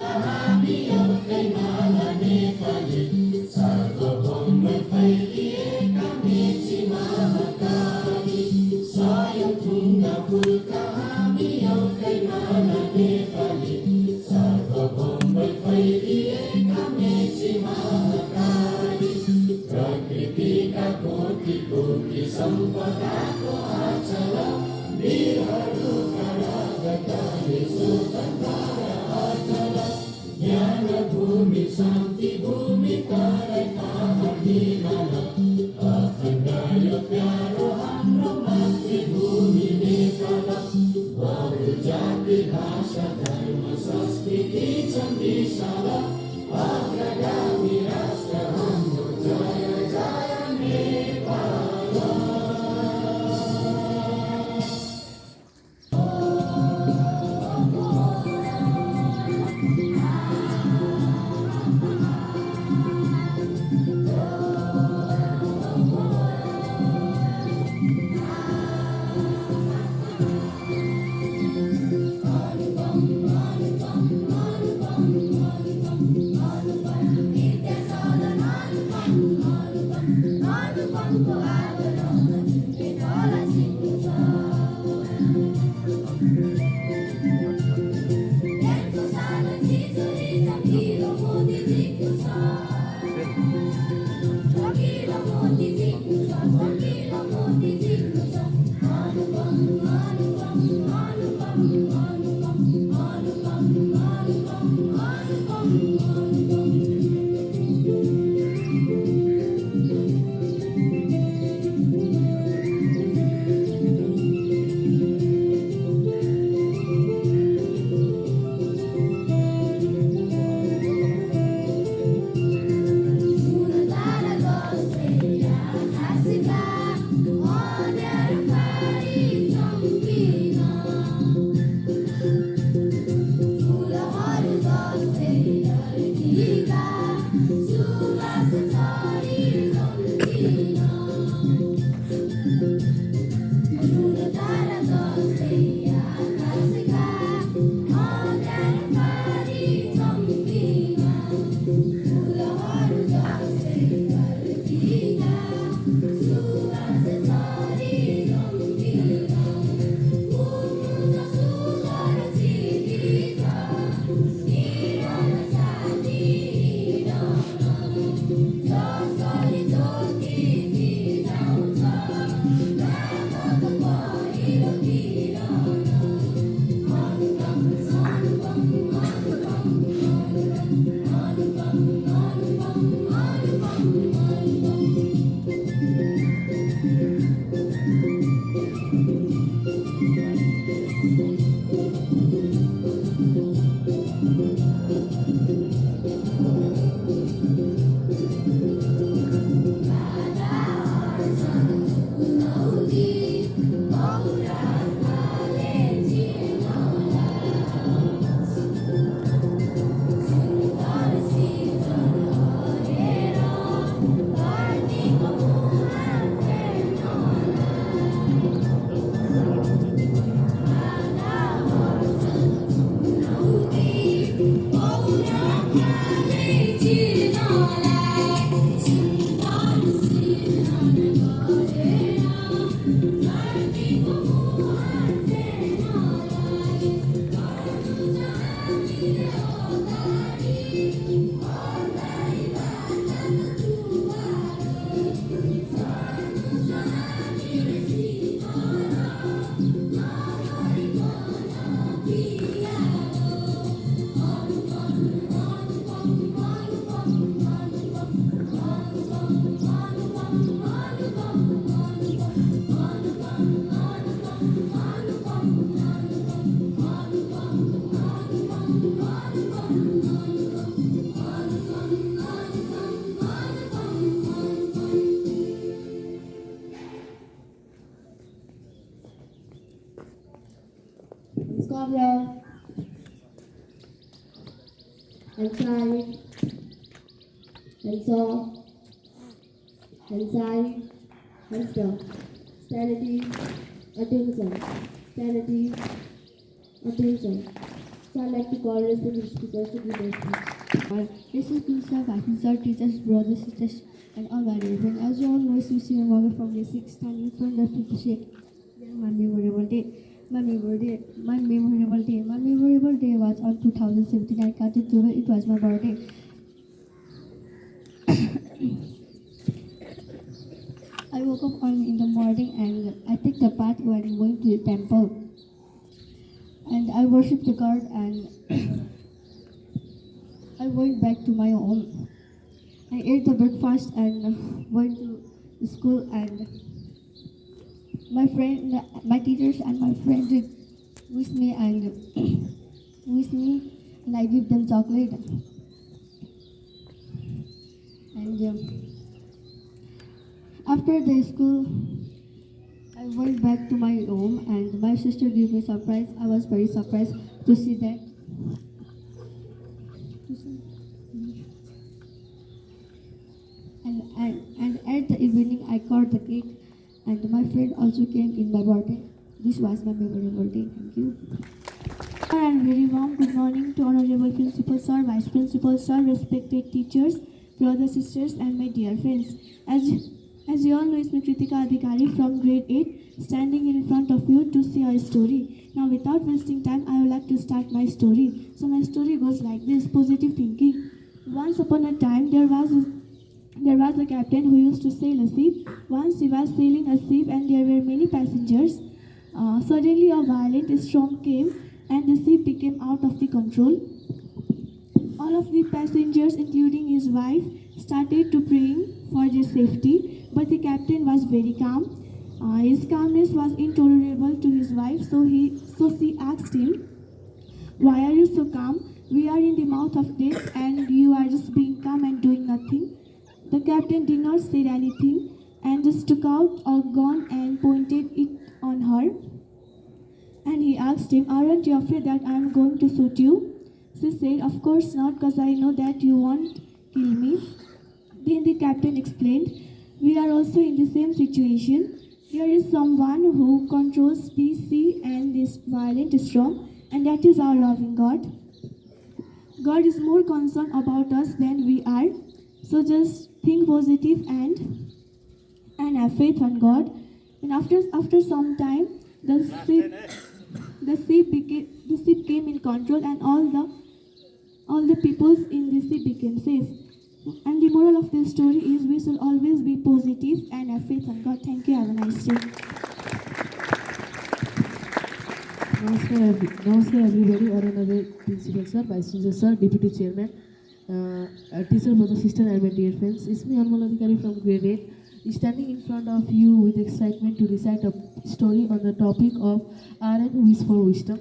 हामी एउटै माला नेपाली सार्वभौमै फैलिएका मेची महाकाली सयौं ढुङ्गा फुलका हामी एउटै माला नेपाली सार्वभौमै फैलिएका मेची महाकाली प्रकृतिका कोटि कोटि सम्पदाको आचल वीरहरूका रगतले स्वतन्त्र अचल ज्ञान भूमि शान्ति भूमि तराई पहाड हिमाल अखण्ड यो प्यारो हाम्रो मातृभूमि नेपाल बहुजाति भाषा धर्म संस्कृति छ विशाल अग्रगामी राष्ट्र हाम्रो जय जय Nepal. Skavia, Hensai, Hensaw, Hensai, Henster, Sanity, Attention, Sanity, Attention. So I'd like to call respected speakers to give their speech. Respected sir, vice sir, teachers, brothers, sisters, and all my dear friends. As you all know, Susie and Mother from the 6th standing in front of you to say, my memorable day. My memorable day was on 2017. I got it to it was my birthday. I woke up early in the morning and I took the bath when going to the temple. And I worshipped the God and I went back to my home. I ate the breakfast and went to the school and my teachers and my friends did wish me and wish me and I give them chocolate. And after the school, I went back to my home and my sister gave me surprise. I was very surprised to see that. And at the evening, I cut the cake, and my friend also came in my birthday. This was my memorable day. Thank you. And very warm good morning to Honorable Principal Sir, Vice Principal Sir, respected teachers, brothers, sisters, and my dear friends. As you all know, it's me Kritika Adhikari from grade 8, standing in front of you to share a story. Now, without wasting time, I would like to start my story. So, my story goes like this: positive thinking. Once upon a time, there was a captain who used to sail a ship. Once he was sailing a ship and there were many passengers. Suddenly a violent storm came and the ship became out of the control. All of the passengers, including his wife, started to praying for their safety, but the captain was very calm. His calmness was intolerable to his wife, so she asked him, "Why are you so calm? We are in the mouth of death and you are just being calm and doing nothing." The captain did not say anything and just took out a gun and pointed it on her. And he asked him, "Aren't you afraid that I am going to shoot you?" She said, "Of course not, because I know that you won't kill me." Then the captain explained, "We are also in the same situation. There is someone who controls the sea and this violent storm, and that is our loving God. God is more concerned about us than we are. So just think positive and have faith on God." And after some time, the ship came in control, and all the peoples in the ship became safe. And the moral of this story is we should always be positive and have faith on God. Thank you. Have a nice day. Namaskar everybody, Honorable Principal Sir, Vice Principal Sir, Deputy Chairman, teacher, brother, sister, and my dear friends. It's me, Anmol Adhikari from grade 8, standing in front of you with excitement to recite a story on the topic of RN Wish for Wisdom.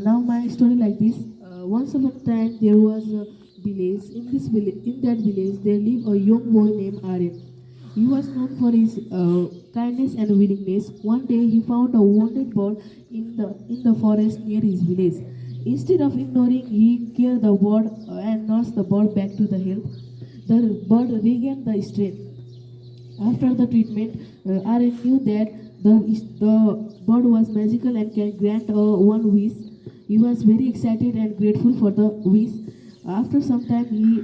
Now my story like this. Once upon a time there was a village. In that village there lived a young boy named Aryan. He was known for his kindness and willingness. One day he found a wounded bird in the forest near his village. Instead of ignoring, he carried the bird and nursed the bird back to the hill. The bird regained the strength. After the treatment, Aryan knew that the bird was magical and can grant one wish. He was very excited and grateful for the wish. After some time, he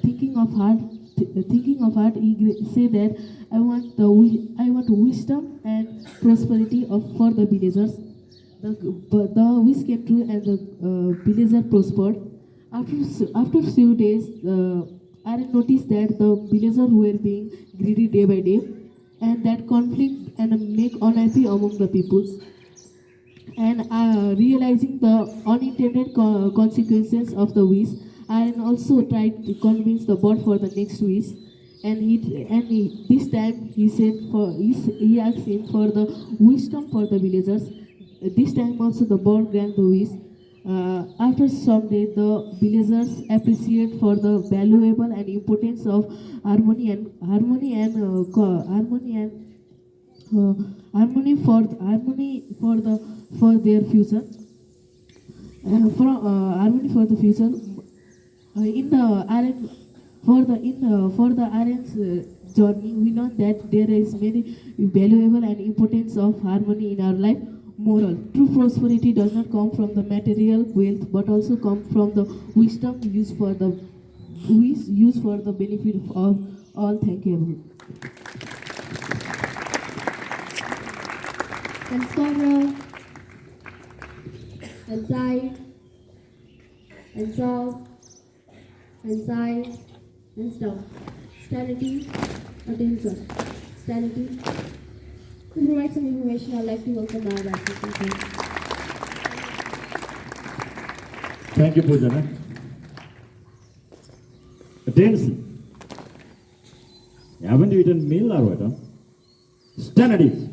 thinking of heart, he said that I want wisdom and prosperity for the villagers. The wish came true and the villager prospered. After few days, Aaron noticed that the villagers were being greedy day by day, and that conflict and make unhappy among the peoples. And realizing the unintended consequences of the wish, Aaron also tried to convince the bird for the next wish. This time he asked him for the wisdom for the villagers. This time also the bird granted the wish. After some day, the villagers appreciate for the valuable and importance of harmony for their future. Harmony for the future. In the RN for the RN's journey, we learn that there is very valuable and importance of harmony in our life. Moral. True prosperity does not come from the material wealth, but also come from the wisdom used for the benefit of all. Thank you, everyone. Hands forward. Hands side. Hands off. Hands side. Hands down. Sanity. Attention. Sanity. To provide some information, I'd like to welcome our applicant. Thank you, Pujana. Attention. Haven't you eaten meal or what? Huh? Stand at ease.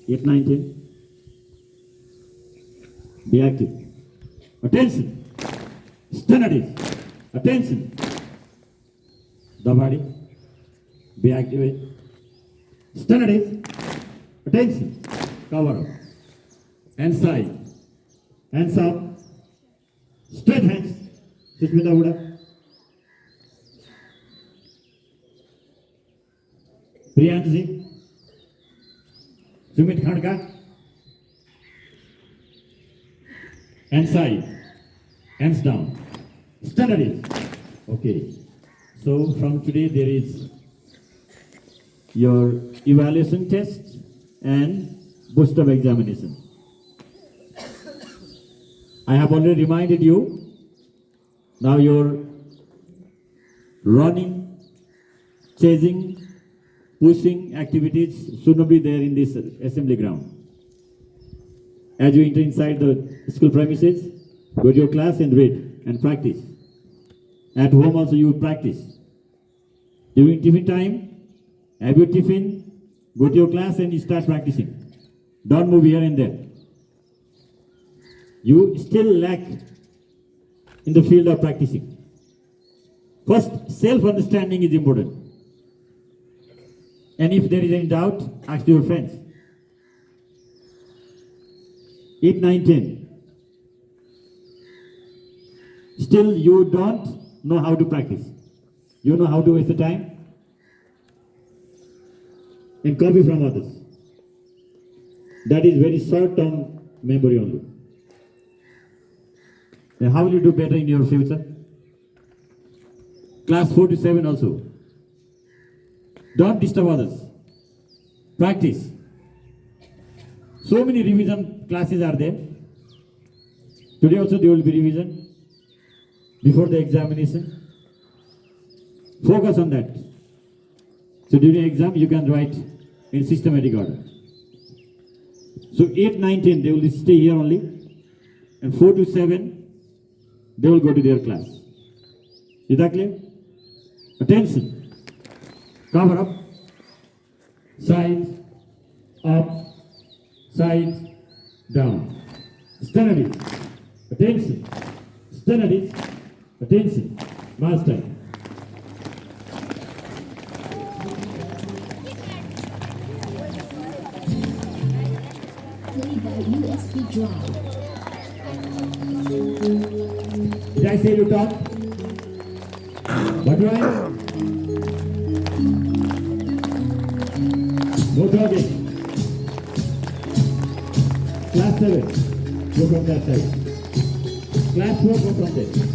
819. Be active. Attention. Stand at ease. Attention. The body. Be active. Stand at ease. Attention. Cover up. Hands side. Hands up. Straight hands. Sushmita Uda. Priyanji. Sumit Khandka. Hands side. Hands down. Stand at ease. Okay. So from today there is your evaluation test and booster examination. I have already reminded you, now your running, chasing, pushing activities should not be there in this assembly ground. As you enter inside the school premises, go to your class and read and practice. At home also you practice. During tiffin time, have your tiffin, go to your class and you start practicing. Don't move here and there. You still lack in the field of practicing. First, self-understanding is important. And if there is any doubt, ask your friends. 8, 9, 10. Still you don't know how to practice. You know how to waste the time? And copy from others. That is very short-term memory only. And how will you do better in your future? Class 4 to 7 also. Don't disturb others. Practice. So many revision classes are there. Today also there will be revision before the examination. Focus on that. So during exam you can write in systematic order. So 8, 9, 10 they will stay here only, and 4 to 7 they will go to their class. Is that clear? Attention. Cover up. Sides. Up. Sides. Down. Stand at it. Attention. Stand at it. Attention. Last time. Play by USB drive. Did I say you talk? What do I? No talking. Class 7, go from that side. Class 4, go from there.